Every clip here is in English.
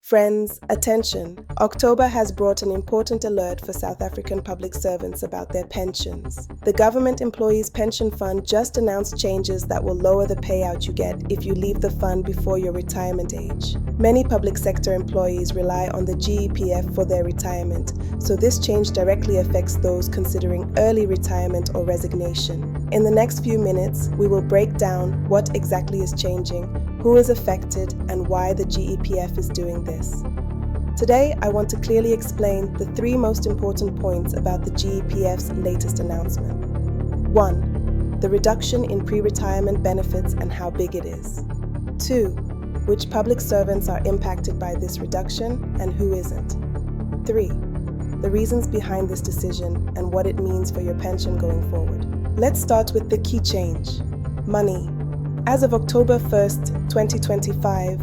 Friends, attention! October has brought an important alert for South African public servants about their pensions. The Government Employees Pension Fund just announced changes that will lower the payout you get if you leave the fund before your retirement age. Many public sector employees rely on the GEPF for their retirement, so this change directly affects those considering early retirement or resignation. In the next few minutes, we will break down what exactly is changing, who is affected, and why the GEPF is doing this. Today, I want to clearly explain the three most important points about the GEPF's latest announcement. 1. The reduction in pre-retirement benefits and how big it is. 2. Which public servants are impacted by this reduction and who isn't. 3. The reasons behind this decision and what it means for your pension going forward. Let's start with the key change: money. As of October 1st, 2025,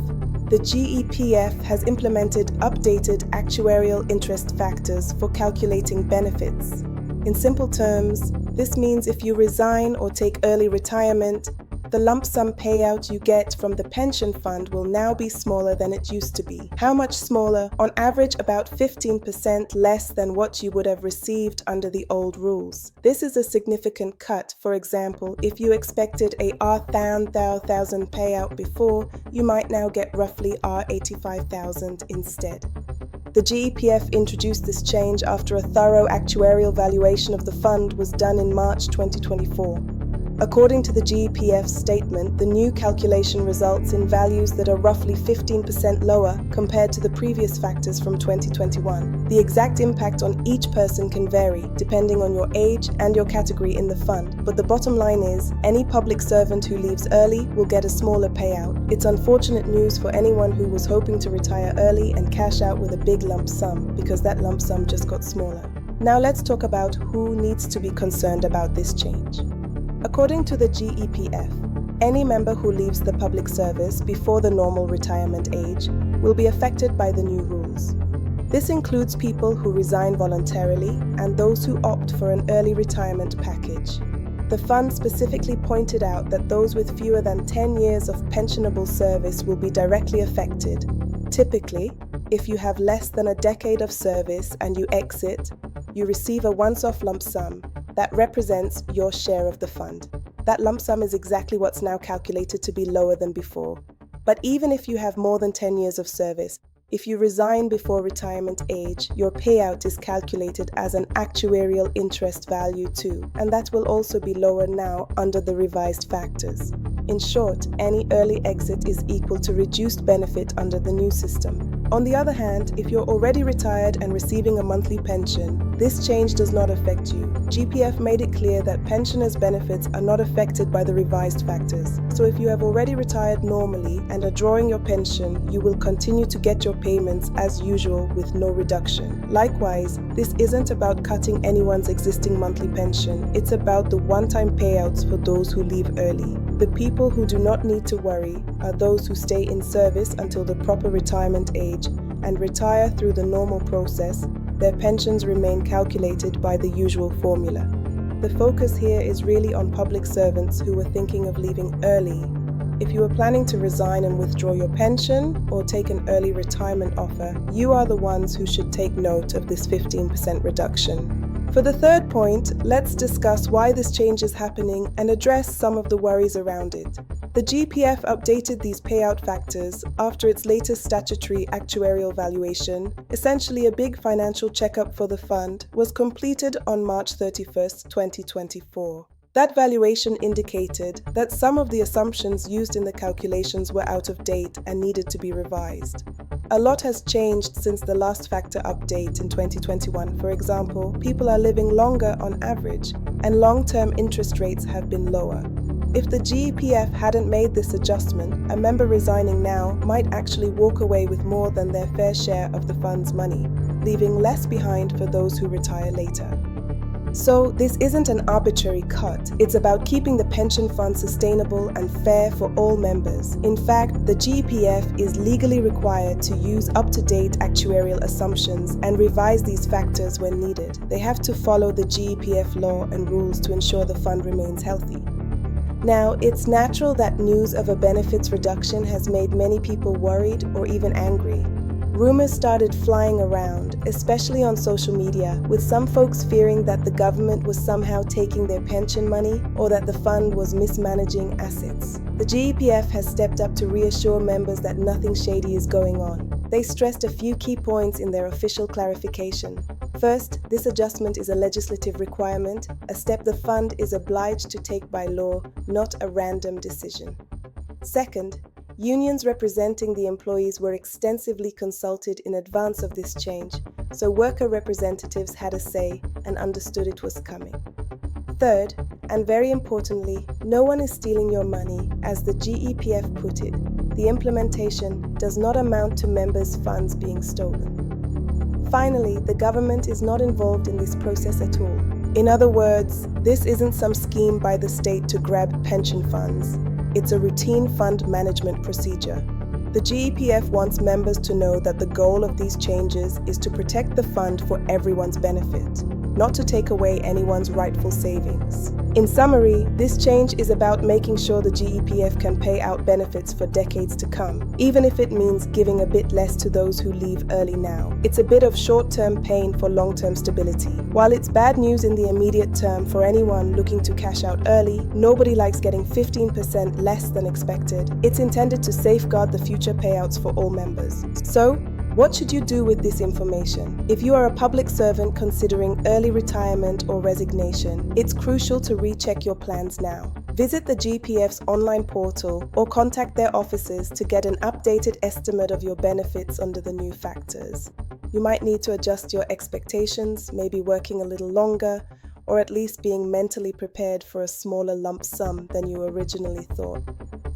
the GEPF has implemented updated actuarial interest factors for calculating benefits. In simple terms, this means if you resign or take early retirement, the lump sum payout you get from the pension fund will now be smaller than it used to be. How much smaller? On average, about 15% less than what you would have received under the old rules. This is a significant cut. For example, if you expected a R10,000 payout before, you might now get roughly R85,000 instead. The GEPF introduced this change after a thorough actuarial valuation of the fund was done in March 2024. According to the GEPF statement, the new calculation results in values that are roughly 15% lower compared to the previous factors from 2021. The exact impact on each person can vary, depending on your age and your category in the fund, but the bottom line is, any public servant who leaves early will get a smaller payout. It's unfortunate news for anyone who was hoping to retire early and cash out with a big lump sum, because that lump sum just got smaller. Now let's talk about who needs to be concerned about this change. According to the GEPF, any member who leaves the public service before the normal retirement age will be affected by the new rules. This includes people who resign voluntarily and those who opt for an early retirement package. The fund specifically pointed out that those with fewer than 10 years of pensionable service will be directly affected. Typically, if you have less than a decade of service and you exit, you receive a once-off lump sum that represents your share of the fund. That lump sum is exactly what's now calculated to be lower than before. But even if you have more than 10 years of service, if you resign before retirement age, your payout is calculated as an actuarial interest value too, and that will also be lower now under the revised factors. In short, any early exit is equal to reduced benefit under the new system. On the other hand, if you're already retired and receiving a monthly pension, this change does not affect you. GEPF made it clear that pensioners' benefits are not affected by the revised factors. So if you have already retired normally and are drawing your pension, you will continue to get your payments as usual with no reduction. Likewise, this isn't about cutting anyone's existing monthly pension. It's about the one-time payouts for those who leave early. The people who do not need to worry are those who stay in service until the proper retirement age and retire through the normal process. Their pensions remain calculated by the usual formula. The focus here is really on public servants who are thinking of leaving early. If you are planning to resign and withdraw your pension or take an early retirement offer, you are the ones who should take note of this 15% reduction. For the third point, let's discuss why this change is happening and address some of the worries around it. The GEPF updated these payout factors after its latest statutory actuarial valuation. Essentially, a big financial checkup for the fund was completed on March 31st, 2024. That valuation indicated that some of the assumptions used in the calculations were out of date and needed to be revised. A lot has changed since the last factor update in 2021. For example, people are living longer on average, and long-term interest rates have been lower. If the GEPF hadn't made this adjustment, a member resigning now might actually walk away with more than their fair share of the fund's money, leaving less behind for those who retire later. So this isn't an arbitrary cut, it's about keeping the pension fund sustainable and fair for all members. In fact, the GEPF is legally required to use up-to-date actuarial assumptions and revise these factors when needed. They have to follow the GEPF law and rules to ensure the fund remains healthy. Now, it's natural that news of a benefits reduction has made many people worried or even angry. Rumors started flying around, especially on social media, with some folks fearing that the government was somehow taking their pension money or that the fund was mismanaging assets. The GEPF has stepped up to reassure members that nothing shady is going on. They stressed a few key points in their official clarification. First, this adjustment is a legislative requirement, a step the fund is obliged to take by law, not a random decision. Second, unions representing the employees were extensively consulted in advance of this change, so worker representatives had a say and understood it was coming. Third, and very importantly, no one is stealing your money, as the GEPF put it. The implementation does not amount to members' funds being stolen. Finally, the government is not involved in this process at all. In other words, this isn't some scheme by the state to grab pension funds. It's a routine fund management procedure. The GEPF wants members to know that the goal of these changes is to protect the fund for everyone's benefit, not to take away anyone's rightful savings. In summary, this change is about making sure the GEPF can pay out benefits for decades to come, even if it means giving a bit less to those who leave early now. It's a bit of short-term pain for long-term stability. While it's bad news in the immediate term for anyone looking to cash out early, nobody likes getting 15% less than expected. It's intended to safeguard the future payouts for all members. So, what should you do with this information? If you are a public servant considering early retirement or resignation, it's crucial to recheck your plans now. Visit the GEPF's online portal or contact their offices to get an updated estimate of your benefits under the new factors. You might need to adjust your expectations, maybe working a little longer, or at least being mentally prepared for a smaller lump sum than you originally thought.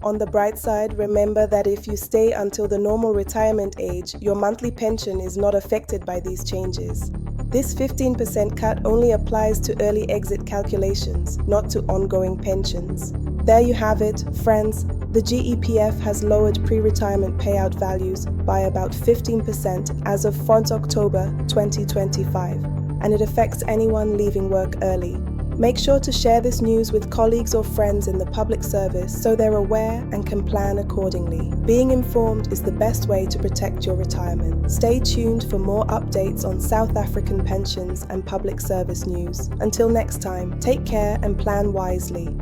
On the bright side, remember that if you stay until the normal retirement age, your monthly pension is not affected by these changes. This 15% cut only applies to early exit calculations, not to ongoing pensions. There you have it, friends. The GEPF has lowered pre-retirement payout values by about 15% as of October 2025, and it affects anyone leaving work early. Make sure to share this news with colleagues or friends in the public service so they're aware and can plan accordingly. Being informed is the best way to protect your retirement. Stay tuned for more updates on South African pensions and public service news. Until next time, take care and plan wisely.